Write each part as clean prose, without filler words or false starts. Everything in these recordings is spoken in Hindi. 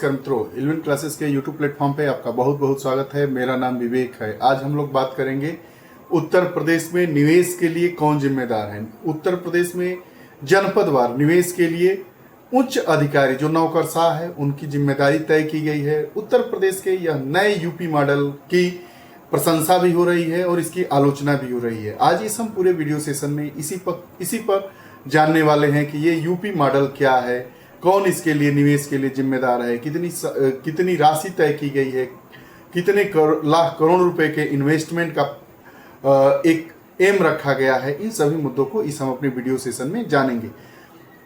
नमस्कार मित्रों, इलेवन क्लासेस के यूट्यूब प्लेटफॉर्म पे आपका बहुत बहुत स्वागत है। मेरा नाम विवेक है। आज हम लोग बात करेंगे उत्तर प्रदेश में निवेश के लिए कौन जिम्मेदार है। उत्तर प्रदेश में जनपदवार निवेश के लिए उच्च अधिकारी जो नौकरशाह है उनकी जिम्मेदारी तय की गई है। उत्तर प्रदेश के यह नए यूपी मॉडल की प्रशंसा भी हो रही है और इसकी आलोचना भी हो रही है। आज इस हम पूरे वीडियो सेशन में इसी पर जानने वाले हैं कि ये यूपी मॉडल क्या है, कौन इसके लिए निवेश के लिए जिम्मेदार है, कितनी राशि तय की गई है, कितने लाख करोड़ रुपए के इन्वेस्टमेंट का एक एम रखा गया है। इन सभी मुद्दों को इस हम अपने वीडियो सेशन में जानेंगे।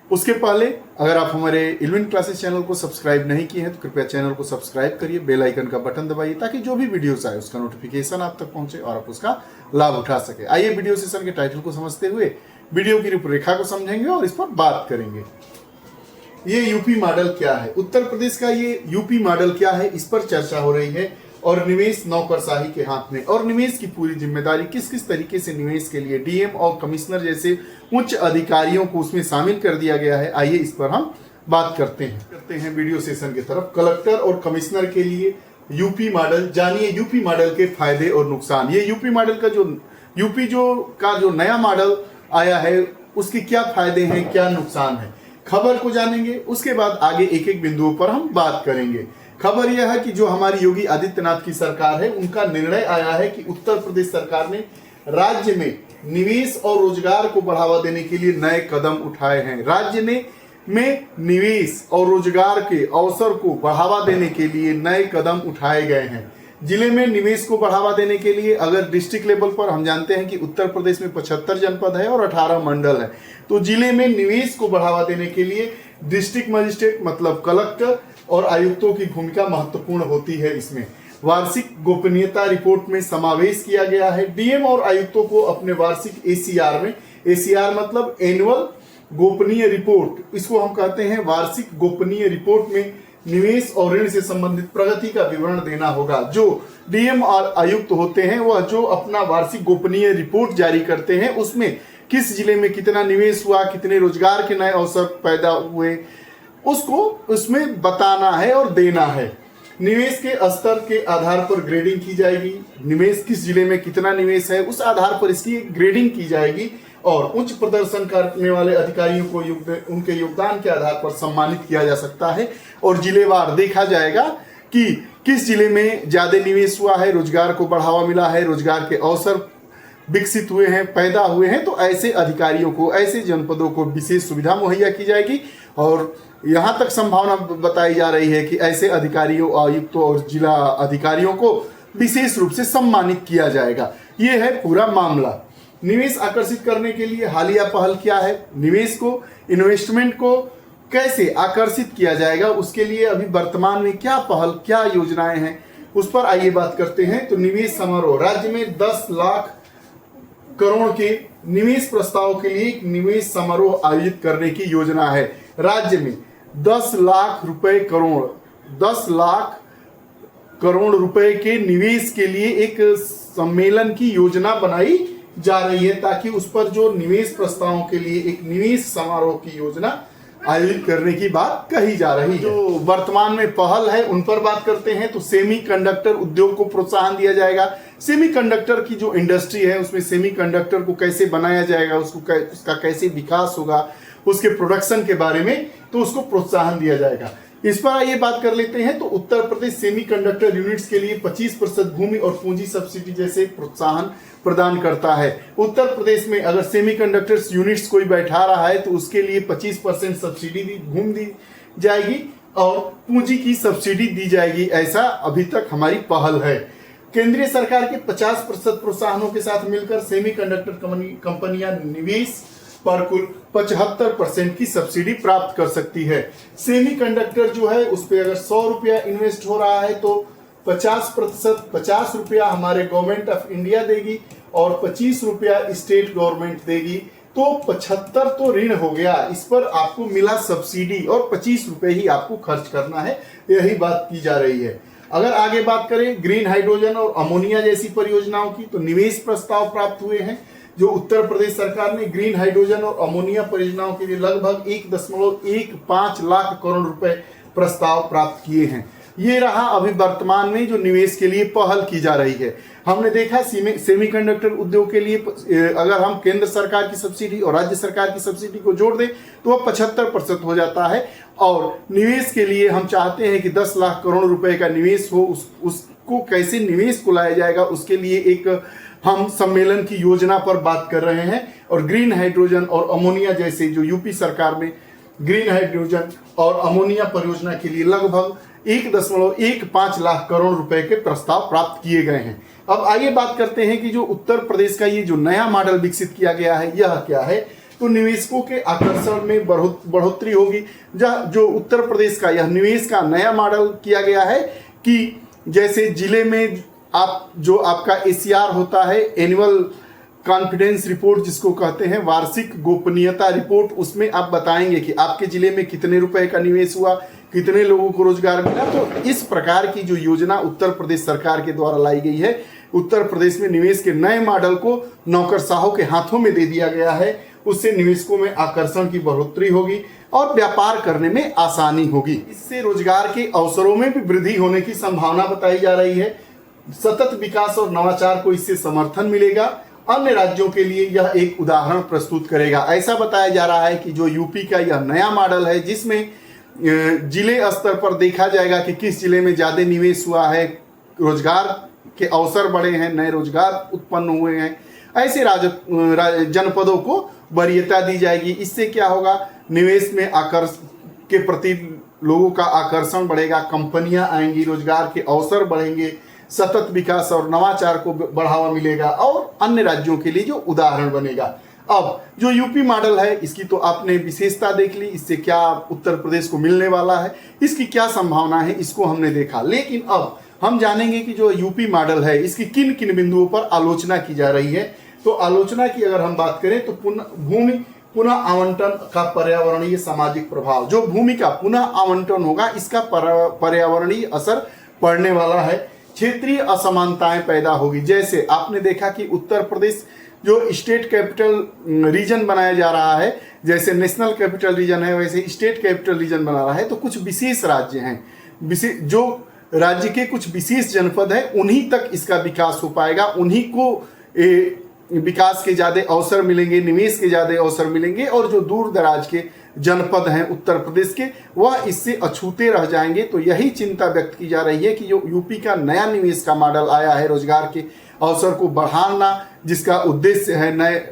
उसके पहले अगर आप हमारे इलेवन क्लासेस चैनल को सब्सक्राइब नहीं किए हैं तो कृपया चैनल को सब्सक्राइब करिए, बेल आइकन का बटन दबाइए ताकि जो भी वीडियोस आए उसका नोटिफिकेशन आप तक पहुंचे और आप उसका लाभ उठा सके। आइए वीडियो सेशन के टाइटल को समझते हुए वीडियो की रूपरेखा को समझेंगे और इस पर बात करेंगे। ये यूपी मॉडल क्या है, उत्तर प्रदेश का ये यूपी मॉडल क्या है, इस पर चर्चा हो रही है। और निवेश नौकरशाही के हाथ में, और निवेश की पूरी जिम्मेदारी किस किस तरीके से निवेश के लिए डीएम और कमिश्नर जैसे उच्च अधिकारियों को उसमें शामिल कर दिया गया है। आइए इस पर हम बात करते हैं वीडियो सेशन की तरफ। कलेक्टर और कमिश्नर के लिए यूपी मॉडल, जानिए यूपी मॉडल के फायदे और नुकसान। ये यूपी मॉडल का जो नया मॉडल आया है उसके क्या फायदे हैं, क्या नुकसान है, खबर को जानेंगे। उसके बाद आगे एक एक बिंदुओं पर हम बात करेंगे। खबर यह है कि जो हमारी योगी आदित्यनाथ की सरकार है उनका निर्णय आया है कि उत्तर प्रदेश सरकार ने राज्य में निवेश और रोजगार को बढ़ावा देने के लिए नए कदम उठाए हैं। राज्य में निवेश और रोजगार के अवसर को बढ़ावा देने के लिए नए कदम उठाए गए हैं। जिले में निवेश को बढ़ावा देने के लिए अगर डिस्ट्रिक्ट लेवल पर हम जानते हैं कि उत्तर प्रदेश में 75 जनपद है और 18 मंडल है, तो जिले में निवेश को बढ़ावा देने के लिए डिस्ट्रिक्ट मजिस्ट्रेट मतलब कलेक्टर और आयुक्तों की भूमिका महत्वपूर्ण होती है। इसमें वार्षिक गोपनीयता रिपोर्ट में समावेश किया गया है। डीएम और आयुक्तों को अपने वार्षिक एसीआर में, एसीआर मतलब एनुअल गोपनीय रिपोर्ट, इसको हम कहते हैं वार्षिक गोपनीय रिपोर्ट में निवेश और ऋण से संबंधित प्रगति का विवरण देना होगा। जो डीएम और आयुक्त होते हैं वह जो अपना वार्षिक गोपनीय रिपोर्ट जारी करते हैं उसमें किस जिले में कितना निवेश हुआ, कितने रोजगार के नए अवसर पैदा हुए, उसको उसमें बताना है और देना है। निवेश के स्तर के आधार पर ग्रेडिंग की जाएगी। निवेश किस जिले में कितना निवेश है उस आधार पर इसकी ग्रेडिंग की जाएगी और उच्च प्रदर्शन करने वाले अधिकारियों को उनके योगदान के आधार पर सम्मानित किया जा सकता है। और जिलेवार देखा जाएगा कि किस जिले में ज्यादा निवेश हुआ है, रोजगार को बढ़ावा मिला है, रोजगार के अवसर विकसित हुए हैं, पैदा हुए हैं, तो ऐसे अधिकारियों को, ऐसे जनपदों को विशेष सुविधा मुहैया की जाएगी। और यहाँ तक संभावना बताई जा रही है कि ऐसे अधिकारियों, आयुक्तों और जिला अधिकारियों को विशेष रूप से सम्मानित किया जाएगा। ये है पूरा मामला। निवेश आकर्षित करने के लिए हालिया पहल क्या है, निवेश को, इन्वेस्टमेंट को कैसे आकर्षित किया जाएगा, उसके लिए अभी वर्तमान में क्या पहल, क्या योजनाएं हैं, उस पर आइए बात करते हैं। तो निवेश समारोह, राज्य में 10 लाख करोड़ के निवेश प्रस्ताव के लिए एक निवेश समारोह आयोजित करने की योजना है। राज्य में 10 लाख करोड़ रुपए के निवेश के लिए एक सम्मेलन की योजना बनाई जा रही है ताकि उस पर जो निवेश प्रस्तावों के लिए एक निवेश समारोह की योजना आयोजित करने की बात कही जा रही है। जो वर्तमान में पहल है उन पर बात करते हैं। तो सेमीकंडक्टर उद्योग को प्रोत्साहन दिया जाएगा। सेमीकंडक्टर की जो इंडस्ट्री है उसमें सेमीकंडक्टर को कैसे बनाया जाएगा, उसका कैसे विकास होगा, उसके प्रोडक्शन के बारे में तो उसको प्रोत्साहन दिया जाएगा। इस पर आइए बात कर लेते हैं। तो उत्तर प्रदेश सेमीकंडक्टर यूनिट्स के लिए 25% भूमि और पूंजी सब्सिडी जैसे प्रोत्साहन प्रदान करता है। उत्तर प्रदेश में अगर सेमीकंडक्टर्स यूनिट्स कोई बैठा रहा है तो उसके लिए 25% सब्सिडी भूमि दी जाएगी और पूंजी की सब्सिडी दी जाएगी। ऐसा अभी तक हमारी पहल है। केंद्रीय सरकार के 50% प्रोत्साहनों के साथ मिलकर सेमीकंडक्टर कंपनियां निवेश पर कुल 75% की सब्सिडी प्राप्त कर सकती है। सेमीकंडक्टर जो है उस पर अगर 100 रुपया इन्वेस्ट हो रहा है तो 50% 50 रुपया हमारे गवर्नमेंट ऑफ इंडिया देगी और 25 रुपया स्टेट गवर्नमेंट देगी, तो 75 तो ऋण हो गया। इस पर आपको मिला सब्सिडी और 25 रुपए ही आपको खर्च करना है, यही बात की जा रही है। अगर आगे बात करें ग्रीन हाइड्रोजन और अमोनिया जैसी परियोजनाओं की, तो निवेश प्रस्ताव प्राप्त हुए हैं। जो उत्तर प्रदेश सरकार ने ग्रीन हाइड्रोजन और अमोनिया परियोजनाओं के लिए लगभग 1.15 लाख करोड़ रुपए प्रस्ताव प्राप्त किए हैं। ये रहा अभी वर्तमान में जो निवेश के लिए पहल की जा रही है। हमने देखा सेमीकंडक्टर उद्योग के लिए अगर हम केंद्र सरकार की सब्सिडी और राज्य सरकार की सब्सिडी को जोड़ दें तो वह 75% हो जाता है। और निवेश के लिए हम चाहते हैं कि 10 लाख करोड़ रुपए का निवेश हो, उसको कैसे निवेश को लाया जाएगा उसके लिए एक हम सम्मेलन की योजना पर बात कर रहे हैं। और ग्रीन हाइड्रोजन और अमोनिया जैसे जो यूपी सरकार में ग्रीन हाइड्रोजन और अमोनिया परियोजना के लिए लगभग 1.15 लाख करोड़ रुपए के प्रस्ताव प्राप्त किए गए हैं। अब आइए बात करते हैं कि जो उत्तर प्रदेश का ये जो नया मॉडल विकसित किया गया है यह क्या है। तो निवेशकों के आकर्षण में बढ़ोतरी होगी। जो उत्तर प्रदेश का यह निवेश का नया मॉडल किया गया है कि जैसे जिले में आप जो आपका एसीआर होता है, एनुअल कॉन्फिडेंस रिपोर्ट जिसको कहते हैं, वार्षिक गोपनीयता रिपोर्ट, उसमें आप बताएंगे कि आपके जिले में कितने रुपए का निवेश हुआ, कितने लोगों को रोजगार मिला। तो इस प्रकार की जो योजना उत्तर प्रदेश सरकार के द्वारा लाई गई है, उत्तर प्रदेश में निवेश के नए मॉडल को नौकरशाहों के हाथों में दे दिया गया है। उससे निवेशकों में आकर्षण की बढ़ोतरी होगी और व्यापार करने में आसानी होगी। इससे रोजगार के अवसरों में भी वृद्धि होने की संभावना बताई जा रही है। सतत विकास और नवाचार को इससे समर्थन मिलेगा। अन्य राज्यों के लिए यह एक उदाहरण प्रस्तुत करेगा। ऐसा बताया जा रहा है कि जो यूपी का यह नया मॉडल है जिसमें जिले स्तर पर देखा जाएगा कि किस जिले में ज्यादा निवेश हुआ है, रोजगार के अवसर बढ़े हैं, नए रोजगार उत्पन्न हुए हैं, ऐसे जनपदों को वरीयता दी जाएगी। इससे क्या होगा, निवेश में आकर्षण के प्रति लोगों का आकर्षण बढ़ेगा, कंपनियां आएंगी, रोजगार के अवसर बढ़ेंगे, सतत विकास और नवाचार को बढ़ावा मिलेगा और अन्य राज्यों के लिए जो उदाहरण बनेगा। अब जो यूपी मॉडल है इसकी तो आपने विशेषता देख ली, इससे क्या उत्तर प्रदेश को मिलने वाला है, इसकी क्या संभावना है, इसको हमने देखा। लेकिन अब हम जानेंगे कि जो यूपी मॉडल है इसकी किन किन बिंदुओं पर आलोचना की जा रही है। तो आलोचना की अगर हम बात करें तो भूमि पुनः आवंटन का पर्यावरणीय सामाजिक प्रभाव, जो भूमि का पुनः आवंटन होगा इसका पर्यावरणीय असर पड़ने वाला है। क्षेत्रीय असमानताएं पैदा होगी। जैसे आपने देखा कि उत्तर प्रदेश जो स्टेट कैपिटल रीजन बनाया जा रहा है, जैसे नेशनल कैपिटल रीजन है वैसे स्टेट कैपिटल रीजन बना रहा है, तो कुछ विशेष राज्य हैं, जो राज्य के कुछ विशेष जनपद है उन्हीं तक इसका विकास हो पाएगा, उन्हीं को विकास के ज्यादा अवसर मिलेंगे, निवेश के ज्यादा अवसर मिलेंगे। और जो दूर दराज के जनपद हैं उत्तर प्रदेश के वह इससे अछूते रह जाएंगे। तो यही चिंता व्यक्त की जा रही है कि जो यूपी का नया निवेश का मॉडल आया है रोजगार के अवसर को बढ़ाना, जिसका उद्देश्य है नए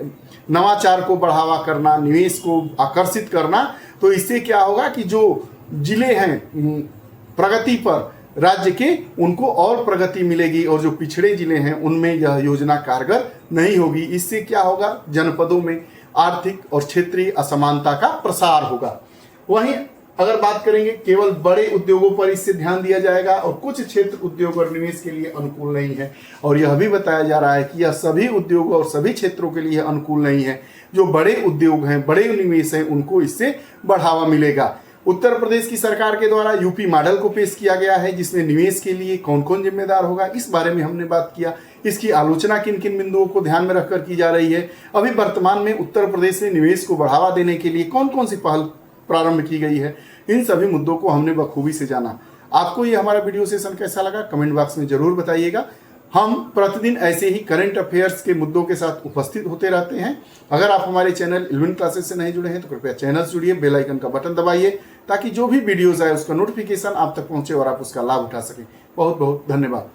नवाचार को बढ़ावा करना, निवेश को आकर्षित करना, तो इससे क्या होगा कि जो जिले हैं प्रगति पर राज्य के उनको और प्रगति मिलेगी और जो पिछड़े जिले हैं उनमें यह योजना कारगर नहीं होगी। इससे क्या होगा, जनपदों में आर्थिक और क्षेत्रीय असमानता का प्रसार होगा। वहीं अगर बात करेंगे केवल बड़े उद्योगों पर इससे ध्यान दिया जाएगा और कुछ क्षेत्र उद्योग और निवेश के लिए अनुकूल नहीं है। और यह भी बताया जा रहा है कि यह सभी उद्योगों और सभी क्षेत्रों के लिए अनुकूल नहीं है। जो बड़े उद्योग हैं, बड़े निवेश हैं, उनको इससे बढ़ावा मिलेगा। उत्तर प्रदेश की सरकार के द्वारा यूपी मॉडल को पेश किया गया है जिसमें निवेश के लिए कौन कौन जिम्मेदार होगा इस बारे में हमने बात किया। इसकी आलोचना किन किन बिंदुओं को ध्यान में रखकर की जा रही है, अभी वर्तमान में उत्तर प्रदेश में निवेश को बढ़ावा देने के लिए कौन कौन सी पहल प्रारंभ की गई है, इन सभी मुद्दों को हमने बखूबी से जाना। आपको ये हमारा वीडियो सेशन कैसा लगा कमेंट बॉक्स में जरूर बताइएगा। हम प्रतिदिन ऐसे ही करंट अफेयर्स के मुद्दों के साथ उपस्थित होते रहते हैं। अगर आप हमारे चैनल 11 क्लासेस से नहीं जुड़े हैं तो कृपया चैनल से जुड़िए, बेल आइकन का बटन दबाइए ताकि जो भी वीडियोस आए उसका नोटिफिकेशन आप तक पहुंचे और आप उसका लाभ उठा सकें। बहुत बहुत धन्यवाद।